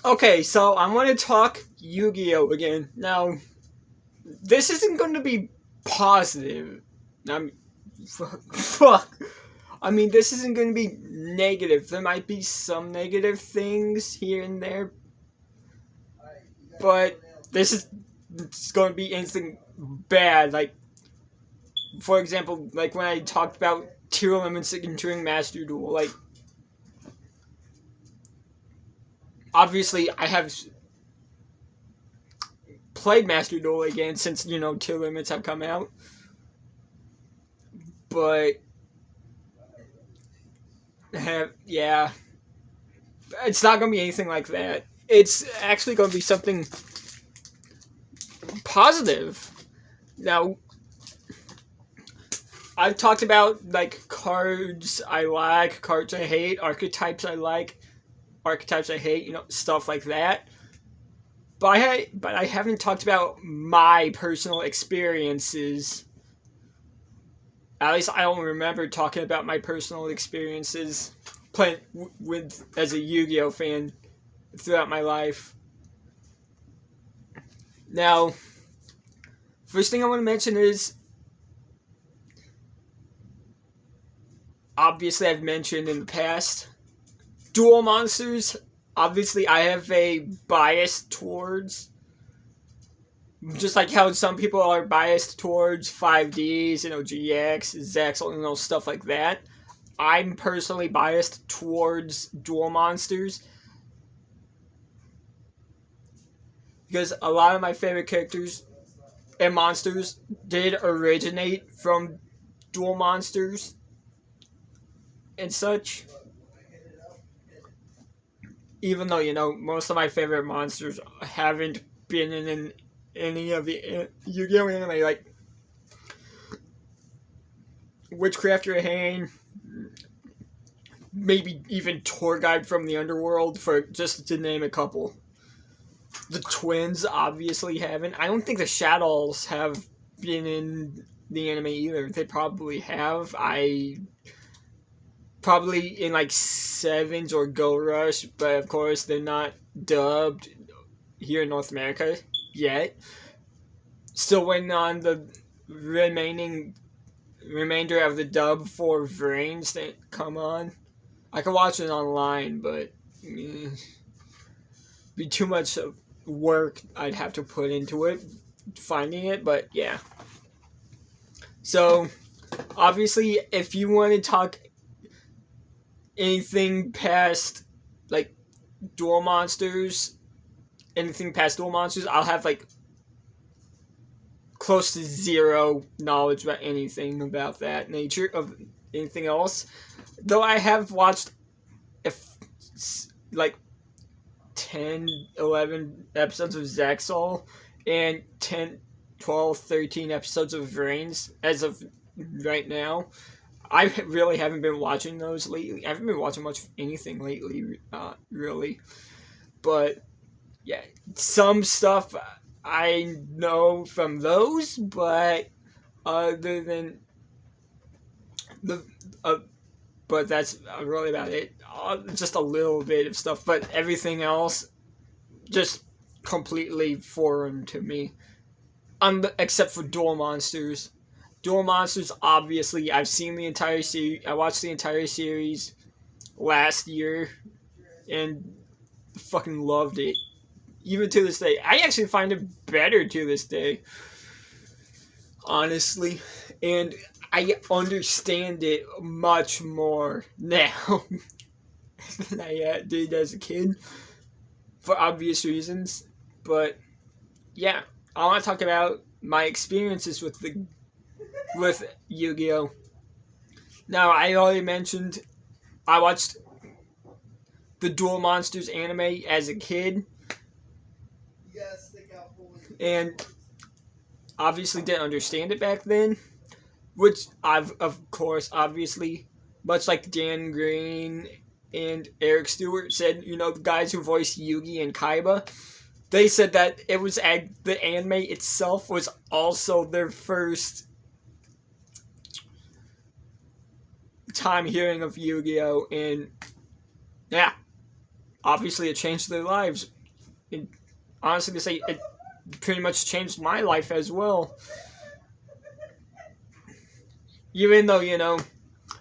Okay, so I'm going to talk Yu-Gi-Oh again. Now, this isn't going to be positive. I'm fuck. I mean, this isn't going to be negative. There might be some negative things here and there, but this is it's going to be anything bad. Like, for example, like when I talked about tier limits entering Master Duel. Like, obviously, I have played Master Duel again since tier limits have come out, but yeah, it's not gonna be anything like that. It's actually gonna be something positive. Now, I've talked about like cards I like, cards I hate, archetypes I like, archetypes I hate, stuff like that. But I haven't talked about my personal experiences. At least I don't remember talking about my personal experiences playing with as a Yu-Gi-Oh fan throughout my life. Now, first thing I want to mention is obviously I've mentioned in the past Duel Monsters. Obviously, I have a bias towards, just like how some people are biased towards 5Ds, GX, Zexal, stuff like that. I'm personally biased towards Duel Monsters because a lot of my favorite characters and monsters did originate from Duel Monsters and such. Even though, most of my favorite monsters haven't been in any of the Yu-Gi-Oh anime, like Witchcraft Hane, maybe even Tour Guide from the Underworld, for just to name a couple. The twins obviously haven't. I don't think the Shadows have been in the anime either. They probably have. I probably in like Sevens or Go Rush, but of course they're not dubbed here in North America yet. Still waiting on the remainder of the dub for Vrains to come on. I can watch it online, but be too much work I'd have to put into it finding it. But yeah. So obviously, if you want to talk anything past like Duel Monsters, I'll have like close to zero knowledge about anything about that nature of anything else. Though I have watched like 10, 11 episodes of Zaxxol and 10, 12, 13 episodes of Vrains as of right now. I really haven't been watching those lately. I haven't been watching much of anything lately, really. But yeah, some stuff I know from those, but other than but that's really about it. Just a little bit of stuff, but everything else just completely foreign to me. Except for Duel Monsters. Duel Monsters, obviously, I've seen the entire series. I watched the entire series last year and fucking loved it. Even to this day. I actually find it better to this day. Honestly. And I understand it much more now than I did as a kid. For obvious reasons. But, yeah. I want to talk about my experiences with Yu-Gi-Oh! Now, I already mentioned I watched the Duel Monsters anime as a kid. And obviously didn't understand it back then. Which I've, of course, obviously, much like Dan Green and Eric Stewart said, the guys who voiced Yugi and Kaiba, they said that it was the anime itself was also their first time hearing of Yu-Gi-Oh! And yeah, obviously it changed their lives. And honestly, to say it pretty much changed my life as well. Even though,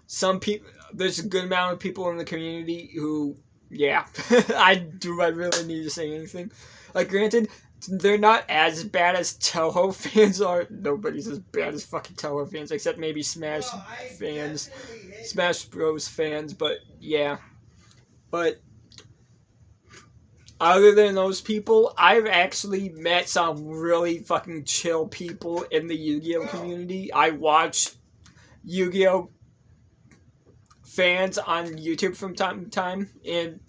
some people, there's a good amount of people in the community who, yeah, I really need to say anything? Like, granted, they're not as bad as Toho fans are. Nobody's as bad as fucking Toho fans, except maybe Smash fans, Smash Bros fans, but yeah. But other than those people, I've actually met some really fucking chill people in the Yu-Gi-Oh community. I watch Yu-Gi-Oh fans on YouTube from time to time, and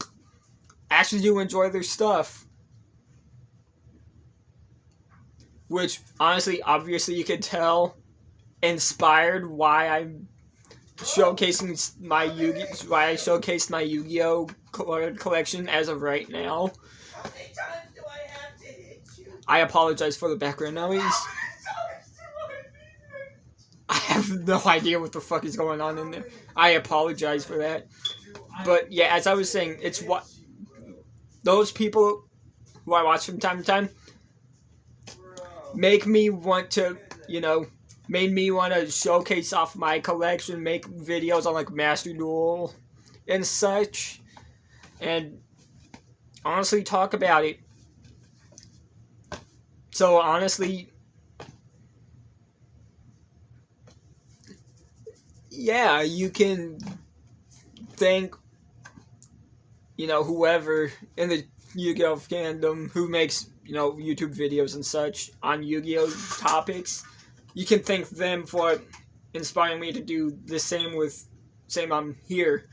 actually do enjoy their stuff. Which, honestly, obviously you can tell inspired why I'm showcasing why I showcased my Yu-Gi-Oh collection as of right now. How many times do I have to hit you? I apologize for the background noise. I have no idea what the fuck is going on in there. I apologize for that. But yeah, as I was saying, it's what those people who I watch from time to time make me want to, made me want to showcase off my collection, make videos on like Master Duel and such, and honestly talk about it. So honestly, yeah, you can thank, whoever in the Yu-Gi-Oh fandom who makes, YouTube videos and such on Yu-Gi-Oh topics. You can thank them for inspiring me to do the same I'm here.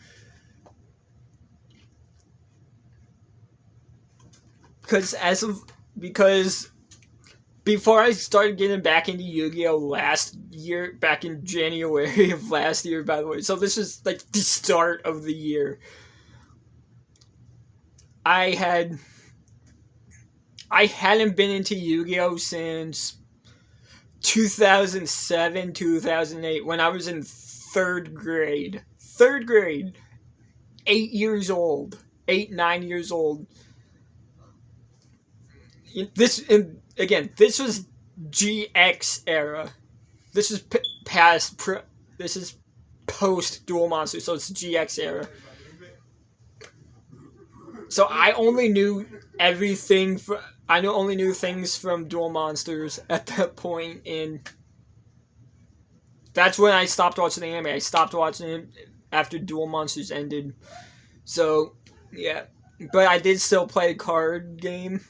Because before I started getting back into Yu-Gi-Oh last year, back in January of last year, by the way, so this is like the start of the year, I hadn't been into Yu-Gi-Oh since 2007, 2008, when I was in third grade. 8 years old. 9 years old. This was GX era. This is this is post Duel Monsters, so it's GX era. So I only knew only knew things from Duel Monsters at that point, and that's when I stopped watching the anime. I stopped watching it after Duel Monsters ended. So, yeah. But I did still play a card game.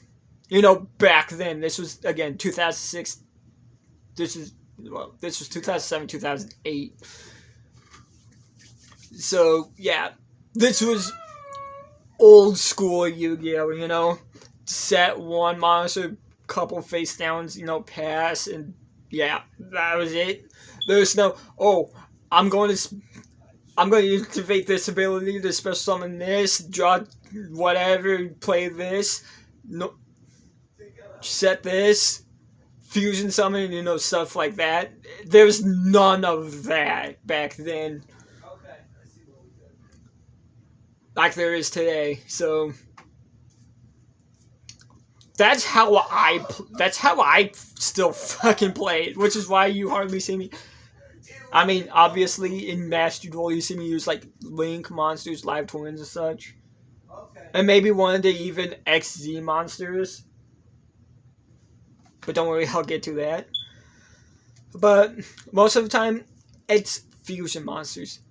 Back then. This was, again, 2006. This was 2007, 2008. So, yeah. This was old school Yu-Gi-Oh, set one monster, couple face downs, pass, and yeah, that was it. There's no, I'm going to activate this ability to special summon this, draw whatever, play this, no, set this, fusion summon, stuff like that. There's none of that back then. Like there is today, so that's how I still fucking play it, which is why you hardly see me. I mean, obviously in Master Duel you see me use like Link monsters, Live Twins and such, and maybe one of the even XZ monsters. But don't worry, I'll get to that. But most of the time, it's fusion monsters,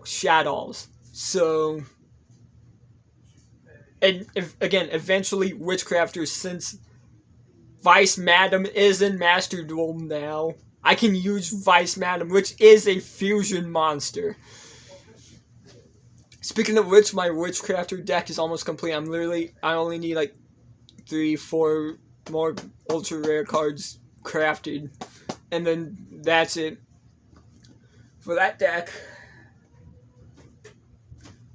Shadows. So. And eventually Witchcrafters, since Vice Madam is in Master Duel now, I can use Vice Madam, which is a fusion monster. Speaking of which, my Witchcrafter deck is almost complete. I only need like 3-4 more ultra rare cards crafted, and then that's it for that deck.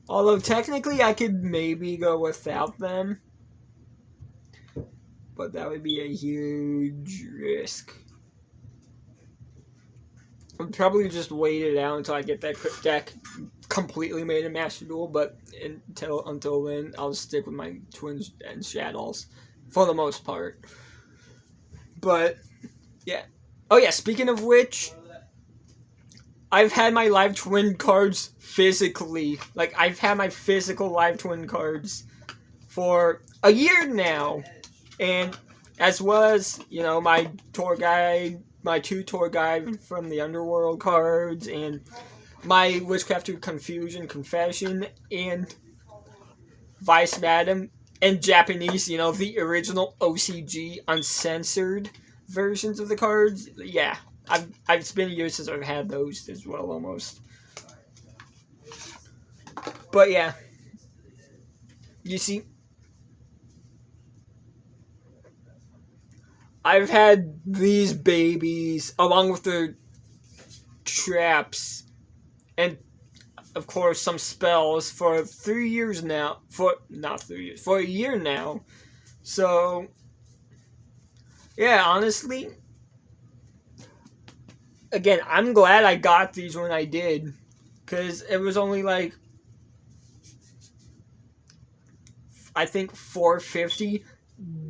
Although technically I could maybe go without them, but that would be a huge risk. I'd probably just wait it out until I get that deck completely made a Master Duel, but until then, I'll stick with my twins and Shadows for the most part. But yeah. Oh yeah, speaking of which, I've had my live twin cards physically. Like, I've had my physical live twin cards for a year now. And as well as, my tour guide, my 2 tour guide from the Underworld cards, and my Witchcraft to Confusion Confession, and Vice Madam, and Japanese, the original OCG uncensored versions of the cards. Yeah, it's been years since I've had those as well, almost. But yeah, you see, I've had these babies along with the traps and of course some spells for 3 years now. For not 3 years, for a year now. So yeah, honestly, again, I'm glad I got these when I did, because it was only like, I think $450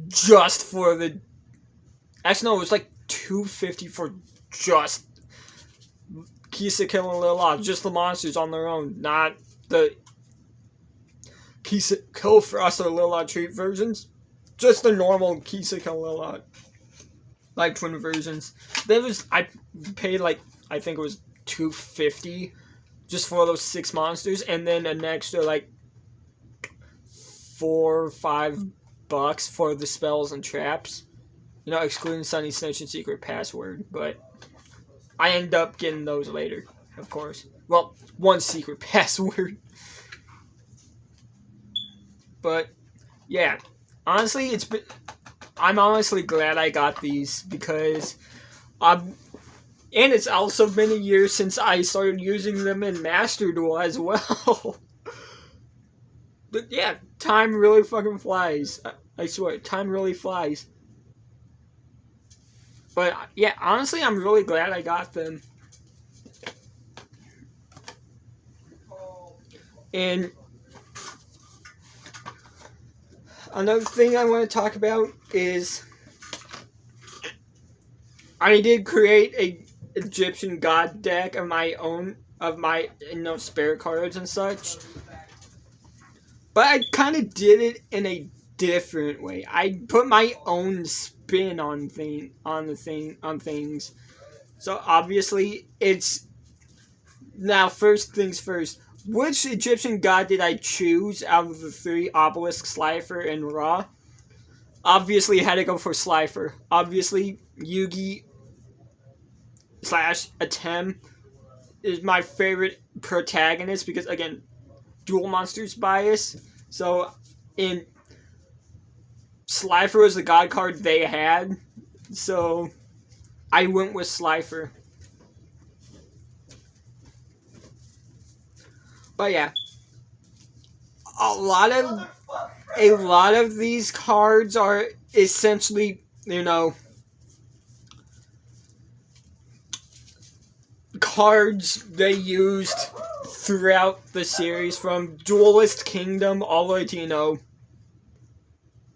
just for the. Actually, no, it was like $250 for just Kisa Kill and Lil, just the monsters on their own, not the Kisa Kill for Us or Lil Treat versions. Just the normal Kisa Kill Lil like twin versions. I paid like, I think it was $250 just for those 6 monsters, and then an extra like $4 or $5 for the spells and traps. Excluding Sunny Snitch and Secret Password, but I end up getting those later, of course. Well, one secret password. But yeah, honestly, I'm honestly glad I got these, because and it's also been a year since I started using them in Master Duel as well. But yeah, time really fucking flies. I swear, time really flies. But yeah, honestly, I'm really glad I got them. And another thing I want to talk about is I did create a Egyptian god deck of my own, of my spare cards and such. But I kind of did it in a different way. I put my own spin on things. So obviously, it's now first things first. Which Egyptian god did I choose out of the 3? Obelisk, Slifer, and Ra? Obviously, I had to go for Slifer. Obviously, Yugi / Atem is my favorite protagonist because, again, dual monsters bias. So, in Slifer was the god card they had, so I went with Slifer. But yeah, a lot of these cards are essentially, cards they used throughout the series, from Duelist Kingdom all the way to,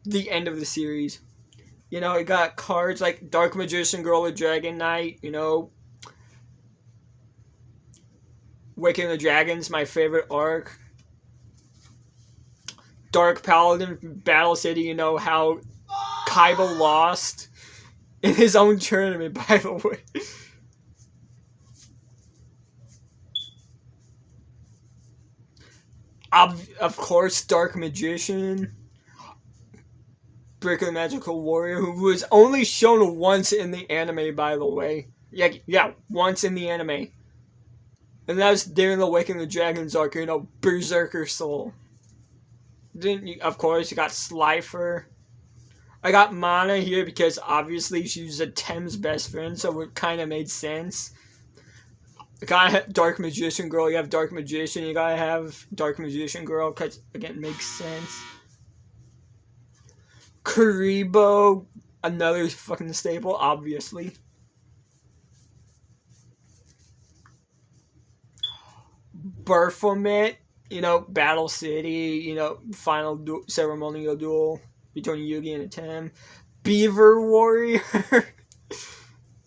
the end of the series. It got cards like Dark Magician Girl or Dragon Knight, Waking the Dragons, my favorite arc. Dark Paladin, Battle City, how Kaiba lost in his own tournament, by the way. Of course, Dark Magician. Brick of the Magical Warrior, who was only shown once in the anime, by the way. Yeah, once in the anime. And that was during the Awakening of the Dragons arc, Berserker Soul. Then, of course, you got Slifer. I got Mana here because obviously she's Atem's best friend, so it kind of made sense. You gotta have Dark Magician Girl, you have Dark Magician, you gotta have Dark Magician Girl, because, again, it makes sense. Kuribo, another fucking staple, obviously. Baphomet, Battle City, final ceremonial duel between Yugi and Atem. Beaver Warrior,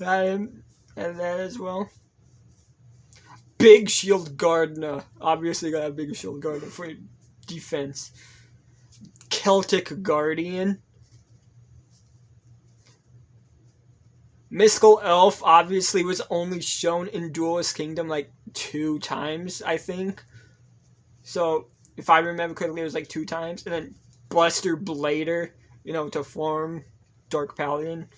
and that as well. Big Shield Gardener, obviously got a Big Shield Gardener for defense. Celtic Guardian. Mystical Elf obviously was only shown in Duelist Kingdom like 2 times, I think. So, if I remember correctly, it was like 2 times. And then Buster Blader, to form Dark Paladin.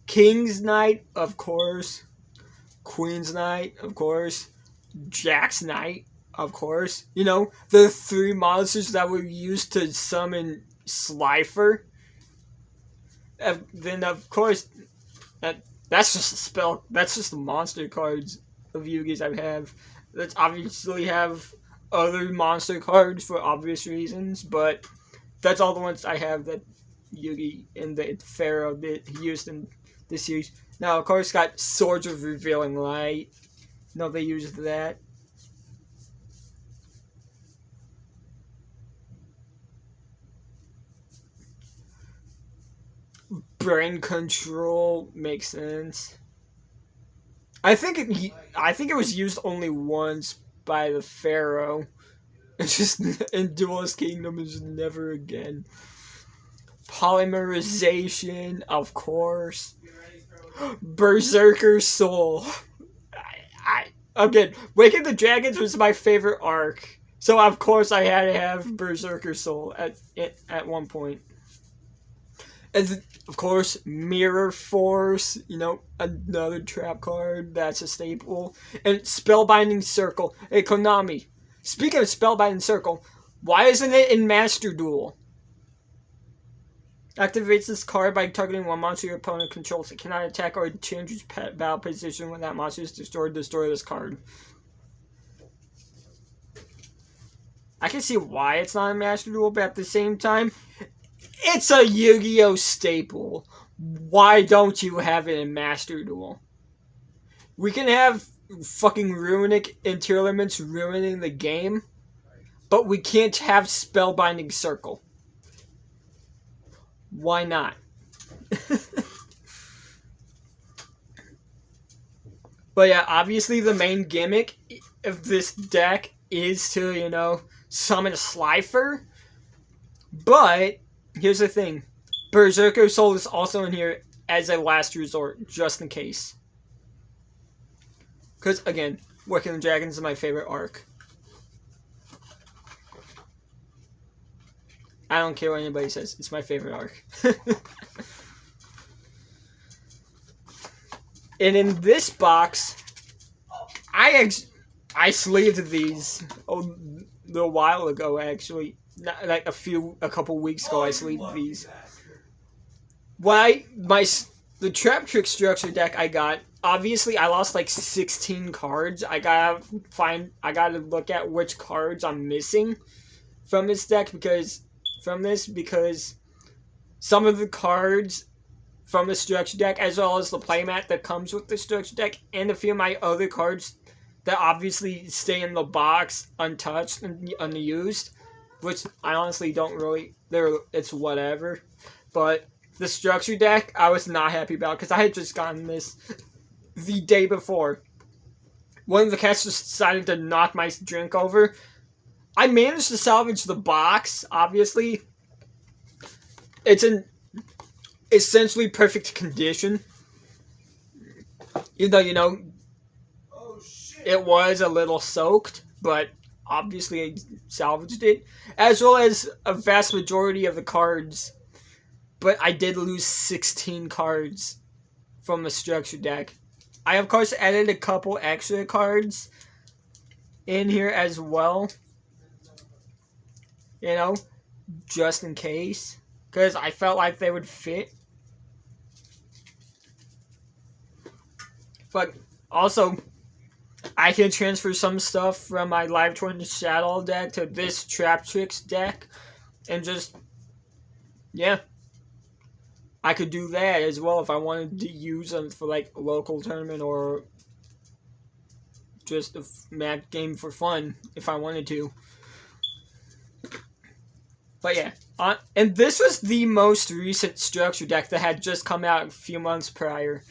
King's Knight, of course. Queen's Knight, of course. Jack's Knight, of course. The 3 monsters that were used to summon Slifer. Then, of course, that's just a spell. That's just the monster cards of Yugi's I have. Let's obviously have other monster cards for obvious reasons, but that's all the ones I have that Yugi and the Pharaoh did used in this series. Now, of course, got Swords of Revealing Light. They used that. Brain Control makes sense. I think it was used only once by the Pharaoh. It's just in Duelist Kingdom, it's never again. Polymerization, of course. Berserker Soul. Again, Waking the Dragons was my favorite arc, so of course I had to have Berserker Soul at one point. And of course, Mirror Force, another trap card that's a staple. And Spellbinding Circle. Hey, Konami, speaking of Spellbinding Circle, why isn't it in Master Duel? Activates this card by targeting one monster your opponent controls. It cannot attack or change its battle position when that monster is destroyed. Destroy this card. I can see why it's not in Master Duel, but at the same time, it's a Yu-Gi-Oh! Staple. Why don't you have it in Master Duel? We can have fucking Runic Interlements ruining the game, but we can't have Spellbinding Circle. Why not? But yeah, obviously the main gimmick of this deck is to, summon a Slifer. But here's the thing. Berserker Soul is also in here as a last resort, just in case. Because, again, Waking the Dragons is my favorite arc. I don't care what anybody says. It's my favorite arc. And in this box, I sleeved these a little while ago, actually. Like a couple weeks ago, I sleeved these. The Trap Trick Structure deck I got, obviously I lost like 16 cards. I gotta look at which cards I'm missing from this deck because some of the cards from the structure deck, as well as the playmat that comes with the structure deck, and a few of my other cards that obviously stay in the box untouched and unused, which I honestly don't really, it's whatever. But the structure deck, I was not happy about because I had just gotten this the day before. One of the cats just decided to knock my drink over. I managed to salvage the box, obviously. It's in essentially perfect condition. Even though, it was a little soaked, but obviously I salvaged it. As well as a vast majority of the cards. But I did lose 16 cards from the structure deck. I, of course, added a couple extra cards in here as well. Just in case. Because I felt like they would fit. But also, I can transfer some stuff from my Live Twin Shadow deck to this Trap Tricks deck. And just, yeah. I could do that as well if I wanted to use them for like a local tournament or just a mad game for fun if I wanted to. But yeah, and this was the most recent structure deck that had just come out a few months prior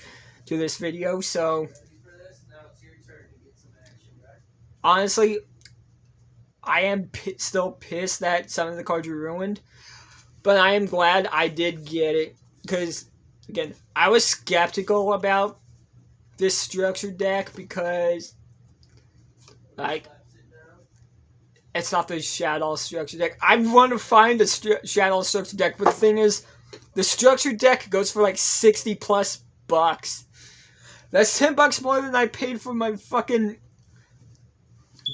to this video, so honestly, I am still pissed that some of the cards were ruined, but I am glad I did get it, because, again, I was skeptical about this structure deck because, like, it's not the Shadow structure deck. I want to find a Shadow structure deck, but the thing is, the structure deck goes for like 60 plus bucks. That's $10 more than I paid for my fucking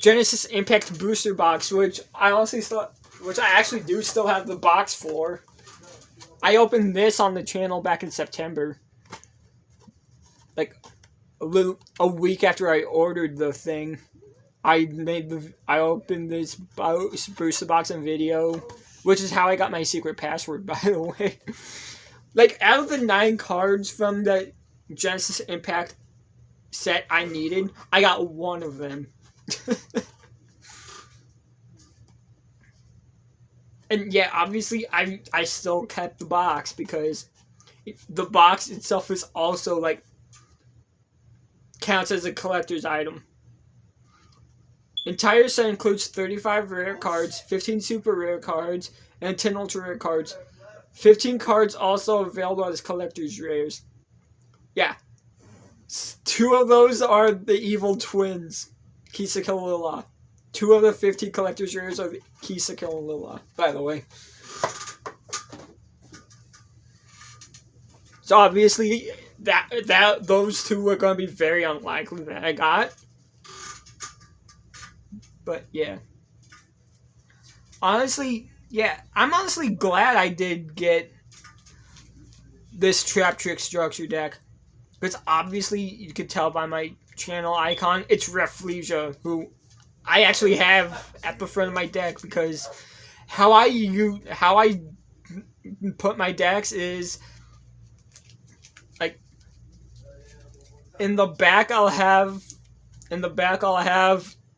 Genesis Impact booster box, which I actually do still have the box for. I opened this on the channel back in September, like a week after I ordered the thing. I opened this booster box and video, which is how I got my secret password, by the way. Like, out of the 9 cards from the Genesis Impact set I needed, I got one of them. And yeah, obviously, I still kept the box, because the box itself is also, like, counts as a collector's item. Entire set includes 35 rare cards, 15 super rare cards, and 10 ultra rare cards. 15 cards also available as collector's rares. Yeah. 2 of those are the evil twins, Kisaka and Lila. 2 of the 15 collector's rares are the Kisaka and Lila, by the way. So obviously, those 2 are going to be very unlikely that I got. But yeah. Honestly, yeah, I'm honestly glad I did get this Trap Trick structure deck. Because obviously, you could tell by my channel icon, it's Rafflesia, who I actually have at the front of my deck, because how I put my decks is, like, in the back I'll have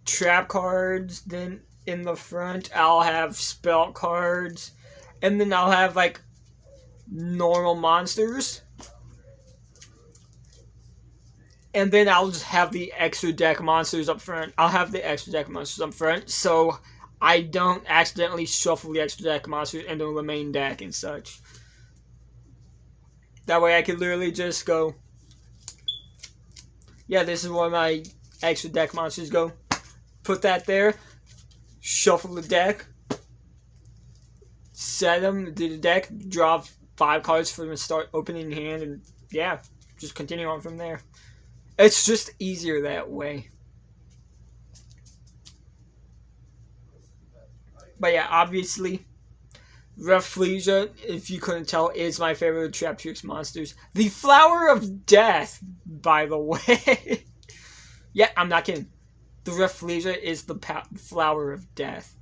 trap cards, then in the front I'll have spell cards, and then I'll have, like, normal monsters, and then I'll just have the extra deck monsters up front. So I don't accidentally shuffle the extra deck monsters into the main deck and such. That way I can literally just go, yeah, this is where my extra deck monsters go. Put that there, shuffle the deck, set them to the deck, draw 5 cards for them to start opening hand, and yeah, just continue on from there. It's just easier that way. But yeah, obviously, Rafflesia, if you couldn't tell, is my favorite Trap Tricks monsters. The Flower of Death, by the way. Yeah, I'm not kidding. The Rafflesia is the Flower of Death.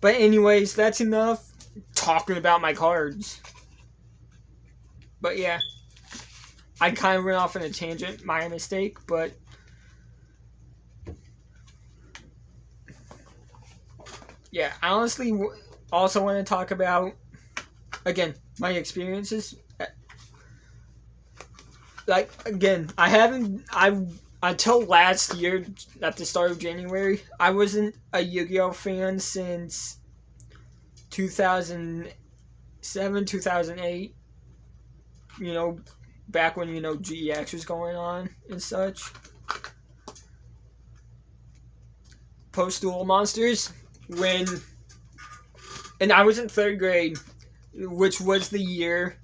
But anyways, that's enough talking about my cards. But yeah, I kind of went off on a tangent, my mistake, but yeah, I honestly also want to talk about, again, my experiences. Like, again, until last year, at the start of January, I wasn't a Yu-Gi-Oh fan since 2007, 2008, you know, back when, GEX was going on and such. Post-Duel Monsters, and I was in 3rd grade, which was the year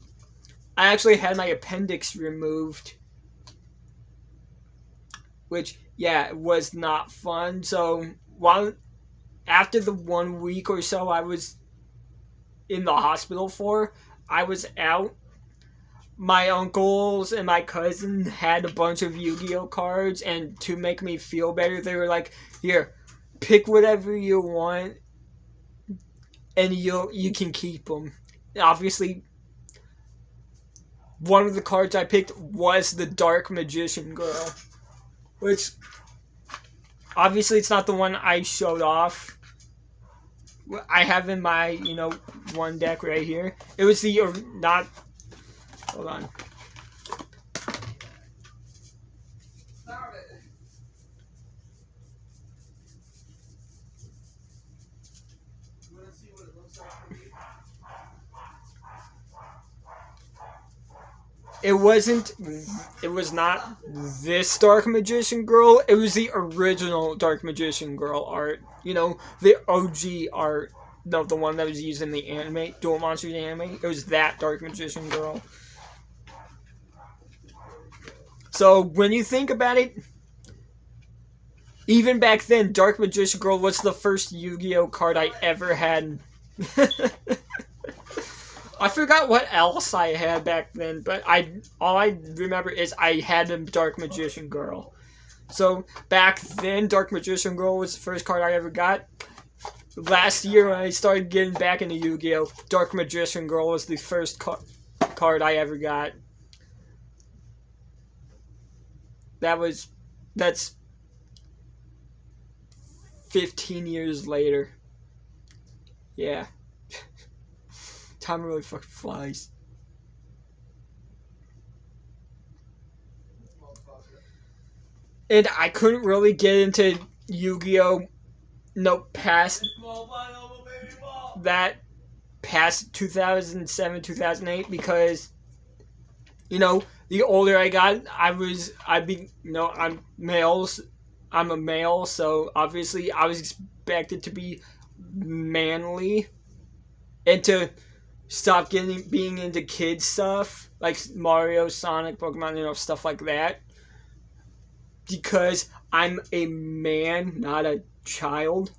I actually had my appendix removed, which, yeah, was not fun. So, after the 1 week or so I was in the hospital for, I was out. My uncles and my cousin had a bunch of Yu-Gi-Oh cards, and to make me feel better, they were like, here, pick whatever you want, and you can keep them. Obviously, one of the cards I picked was the Dark Magician Girl, which obviously it's not the one I showed off. I have in my, one deck right here. It was the, not, hold on. It was not this Dark Magician Girl. It was the original Dark Magician Girl art. The OG art. No, the one that was used in the anime, Duel Monsters anime. It was that Dark Magician Girl. So, when you think about it, even back then, Dark Magician Girl was the first Yu-Gi-Oh card I ever had. I forgot what else I had back then, but all I remember is I had a Dark Magician Girl. So back then, Dark Magician Girl was the first card I ever got. Last year when I started getting back into Yu-Gi-Oh, Dark Magician Girl was the first card I ever got. That's 15 years later. Yeah. Time really fucking flies. And I couldn't really get into Yu-Gi-Oh! Past 2007, 2008 because, the older I got, I'm a male, so obviously I was expected to be manly and to stop being into kids stuff like Mario, Sonic, Pokemon, stuff like that. Because I'm a man, not a child.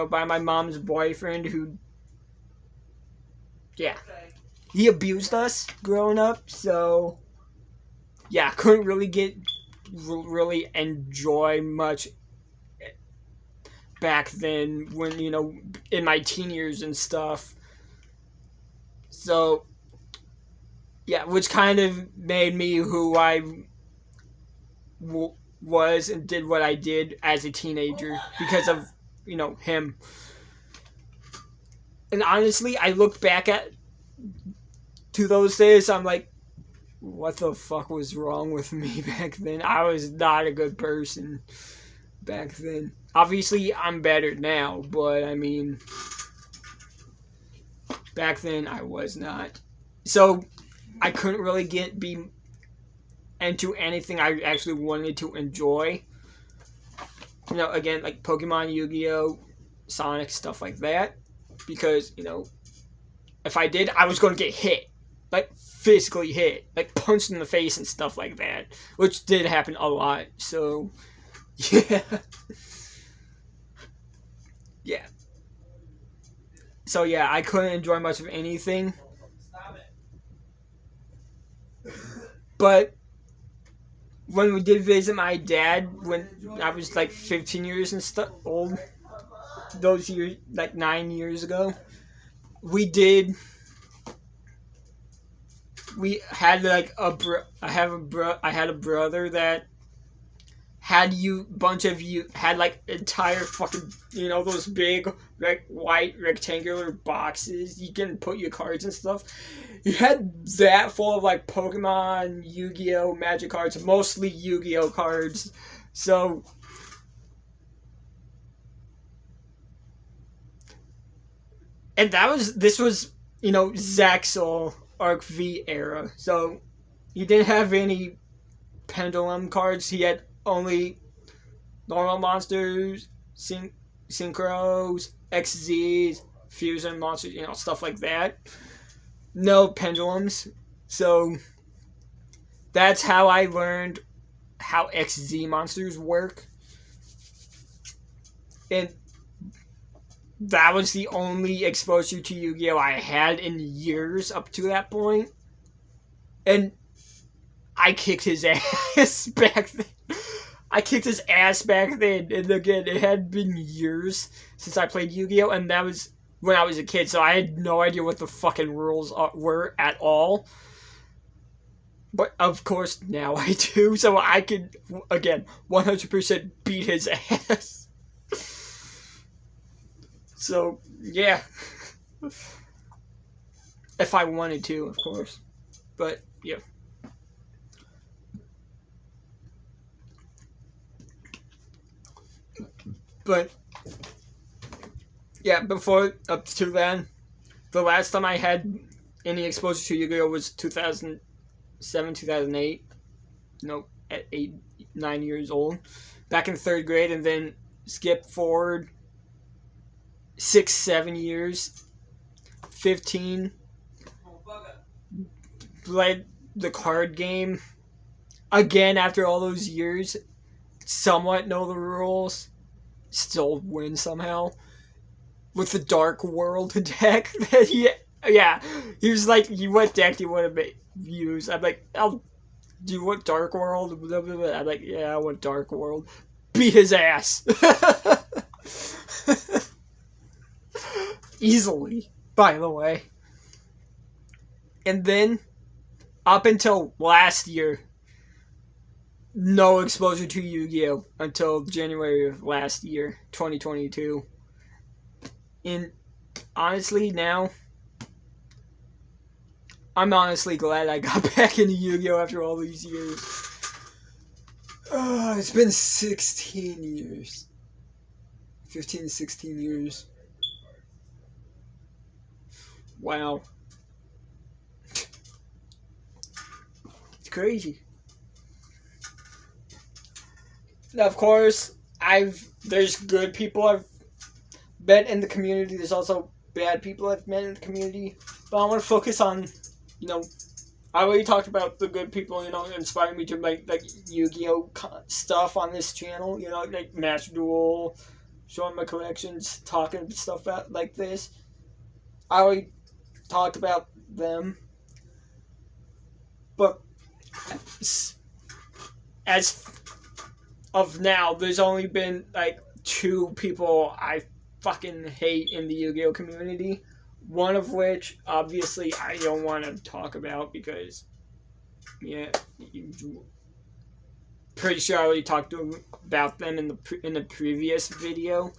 By my mom's boyfriend who, he abused us growing up. So, I couldn't really enjoy much back then when, in my teen years and stuff. So, which kind of made me who I was and did what I did as a teenager because of, him. And honestly, I look back to those days, I'm like, what the fuck was wrong with me back then? I was not a good person back then. Obviously, I'm better now, but I mean, back then I was not. So, I couldn't really be into anything I actually wanted to enjoy. Again, like Pokemon, Yu-Gi-Oh, Sonic, stuff like that. Because, if I did, I was going to get hit. Like, physically hit. Like, punched in the face and stuff like that. Which did happen a lot. So, yeah. Yeah. So, I couldn't enjoy much of anything. But when we did visit my dad when I was like 15 years and old, those years, like 9 years ago, we had like I had a brother that had had like entire fucking, those big white rectangular boxes you can put your cards and stuff. You had that full of like Pokemon, Yu-Gi-Oh, Magic cards, mostly Yu-Gi-Oh cards. So and this was Zaxel Arc V era. So he didn't have any Pendulum cards. He had only normal monsters, Synchros, XZs, Fusion monsters, stuff like that. No pendulums. So that's how I learned how XZ monsters work. And that was the only exposure to Yu-Gi-Oh! I had in years up to that point. And I kicked his ass back then. And again, it had been years since I played Yu-Gi-Oh! And that was when I was a kid, so I had no idea what the fucking rules were at all. But of course now I do, so I could, again, 100% beat his ass. So, yeah. If I wanted to, of course. But, yeah. But, yeah, before, up to then, the last time I had any exposure to Yu-Gi-Oh! Was 2007, 2008. At 8, 9 years old. Back in 3rd grade, and then skip forward 6, 7 years. 15. Played the card game. Again, after all those years. Somewhat know the rules. Still win somehow. With the Dark World deck. Yeah. He was like, what deck do you want to use? I'm like, do you want Dark World? Blah, blah, blah. I'm like, yeah, I want Dark World. Beat his ass. Easily, by the way. And then, up until last year, no exposure to Yu-Gi-Oh! Until January of last year, 2022. And honestly, now, I'm honestly glad I got back into Yu-Gi-Oh! After all these years. It's been 16 years. 15 to 16 years. Wow. It's crazy. Now, of course, there's good people I've met in the community. There's also bad people I've met in the community. But I want to focus on, I already talked about the good people, inspiring me to make, Yu-Gi-Oh! Stuff on this channel, like Master Duel, showing my collections, talking stuff about like this. I already talked about them. But as of now, there's only been, 2 people I fucking hate in the Yu-Gi-Oh! Community. One of which, obviously, I don't want to talk about because, pretty sure I already talked about them in the previous video.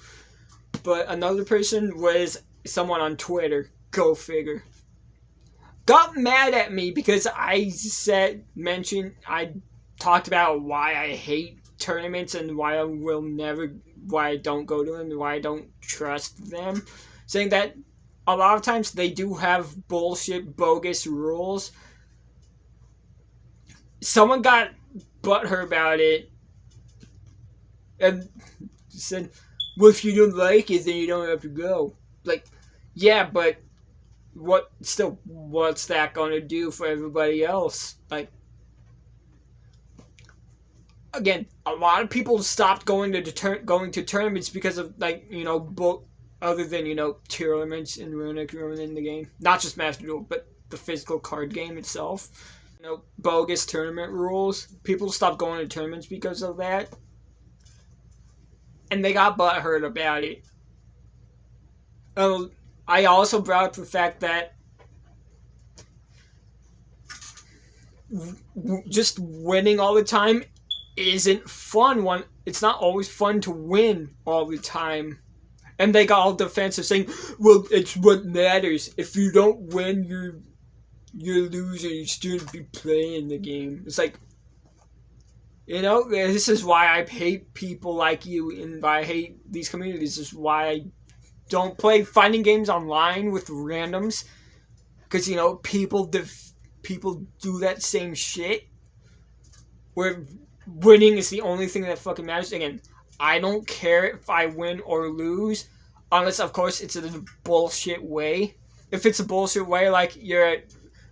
But another person was someone on Twitter. Go figure. Got mad at me because I talked about why I hate tournaments and why I don't go to them and why I don't trust them. Saying that a lot of times they do have bullshit, bogus rules. Someone got butthurt about it and said, well, if you don't like it, then you don't have to go. Yeah, but what's that gonna do for everybody else? Again, a lot of people stopped going to tournaments because of other than tournaments and Runic ruining the game. Not just Master Duel, but the physical card game itself. Bogus tournament rules. People stopped going to tournaments because of that, and they got butthurt about it. I also brought up the fact that just winning all the time isn't fun. It's not always fun to win all the time. And they got all defensive saying, well, it's what matters. If you don't win, you're a loser. You shouldn't be playing the game. It's this is why I hate people like you and why I hate these communities. This is why I don't play fighting games online with randoms. Because, people do that same shit. Where winning is the only thing that fucking matters. Again, I don't care if I win or lose, unless, of course, it's in a bullshit way. If it's a bullshit way, like you're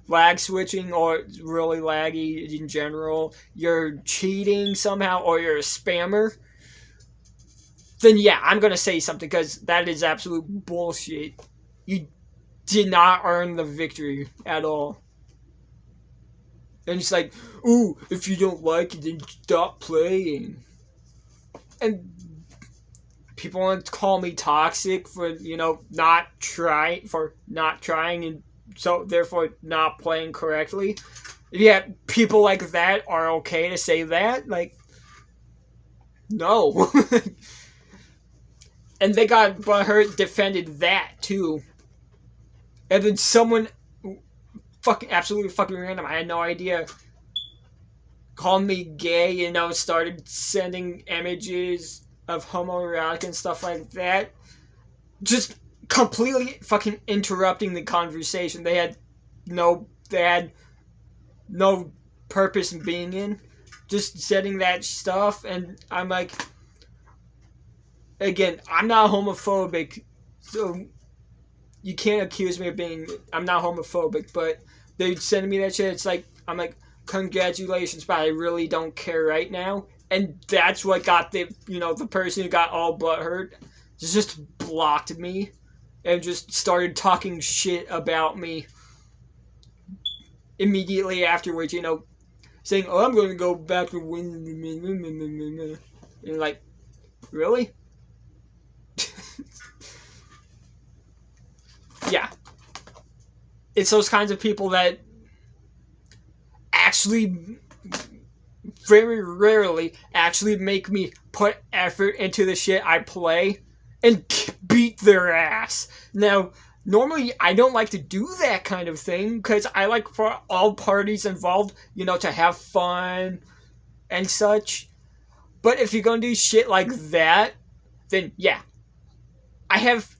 lag switching or really laggy in general, you're cheating somehow, or you're a spammer, then yeah, I'm going to say something, because that is absolute bullshit. You did not earn the victory at all. And it's ooh, if you don't like it, then stop playing. And people want to call me toxic for, not trying, and so therefore not playing correctly. Yeah, people like that are okay to say that. Like, no. And they got butthurt defended that too. And then someone absolutely fucking random, I had no idea, called me gay, started sending images of homoerotic and stuff like that. Just completely fucking interrupting the conversation. They had no purpose in being in. Just sending that stuff, and I'm like, again, I'm not homophobic, so you can't accuse me of being, I'm not homophobic, but they sending me that shit, it's like, I'm like, congratulations, but I really don't care right now. And that's what got the person who got all butthurt just blocked me and just started talking shit about me immediately afterwards, saying, oh, I'm going to go back to and like, really? Yeah. It's those kinds of people that actually very rarely actually make me put effort into the shit I play and beat their ass. Now, normally I don't like to do that kind of thing because I like for all parties involved, to have fun and such. But if you're gonna do shit like that, then yeah, I have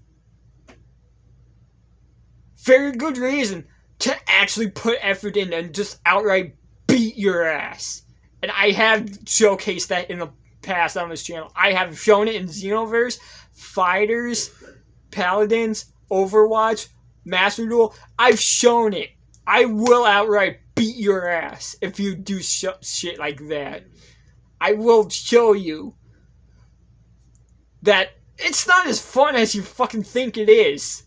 very good reason to actually put effort in and just outright beat your ass. And I have showcased that in the past on this channel. I have shown it in Xenoverse, Fighters, Paladins, Overwatch, Master Duel. I've shown it. I will outright beat your ass if you do shit like that. I will show you that it's not as fun as you fucking think it is.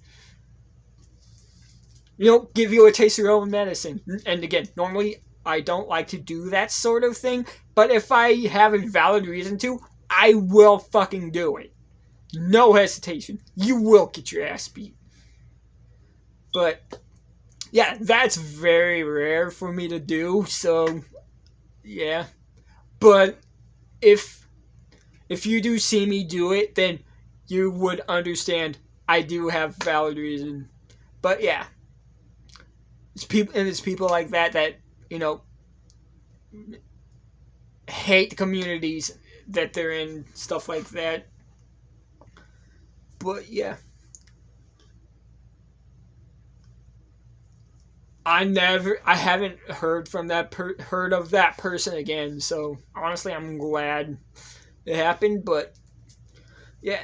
Give you a taste of your own medicine. And again, normally I don't like to do that sort of thing, but if I have a valid reason to, I will fucking do it. No hesitation. You will get your ass beat. But yeah, that's very rare for me to do, so yeah. But if you do see me do it, then you would understand I do have valid reason. But yeah. It's people like that hate the communities that they're in, stuff like that. But yeah, I haven't heard from heard of that person again. So honestly, I'm glad it happened. But yeah,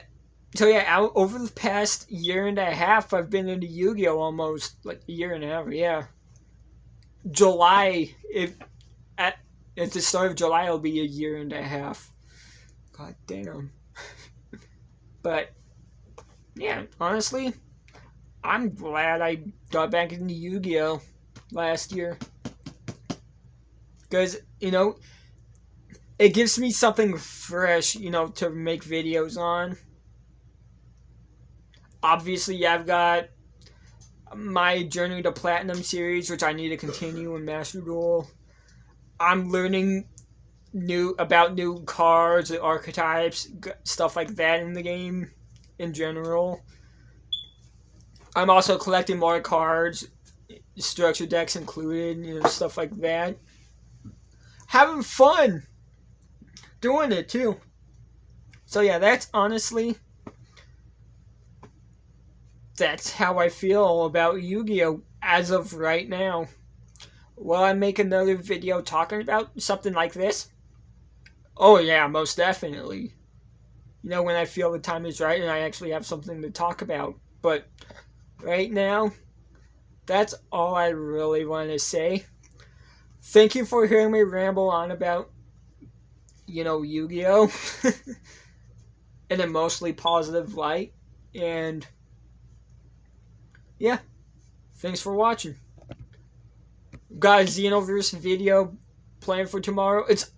so yeah, over the past year and a half, I've been into Yu-Gi-Oh! Almost like a year and a half. Yeah, July. At the start of July, it'll be a year and a half. God damn. But yeah, honestly, I'm glad I got back into Yu-Gi-Oh! Last year. Because, it gives me something fresh, to make videos on. Obviously, I've got my Journey to Platinum series, which I need to continue in Master Duel. I'm learning about new cards, the archetypes, stuff like that in the game in general. I'm also collecting more cards, structure decks included, stuff like that. Having fun doing it too. So yeah, that's how I feel about Yu-Gi-Oh! As of right now. Will I make another video talking about something like this? Oh yeah, most definitely. When I feel the time is right and I actually have something to talk about. But right now, that's all I really want to say. Thank you for hearing me ramble on about, Yu-Gi-Oh! In a mostly positive light. And yeah, thanks for watching. Got a Xenoverse video planned for tomorrow. It's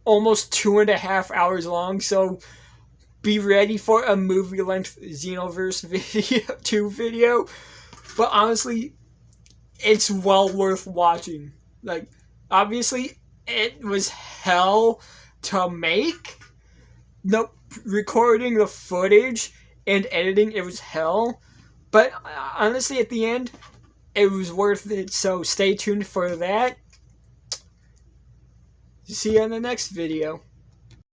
almost 2.5 hours long, so be ready for a movie-length Xenoverse video 2 video. But honestly, it's well worth watching. Like, obviously, it was hell to make. No, recording the footage and editing, it was hell. But honestly, at the end, it was worth it. So stay tuned for that. See you in the next video.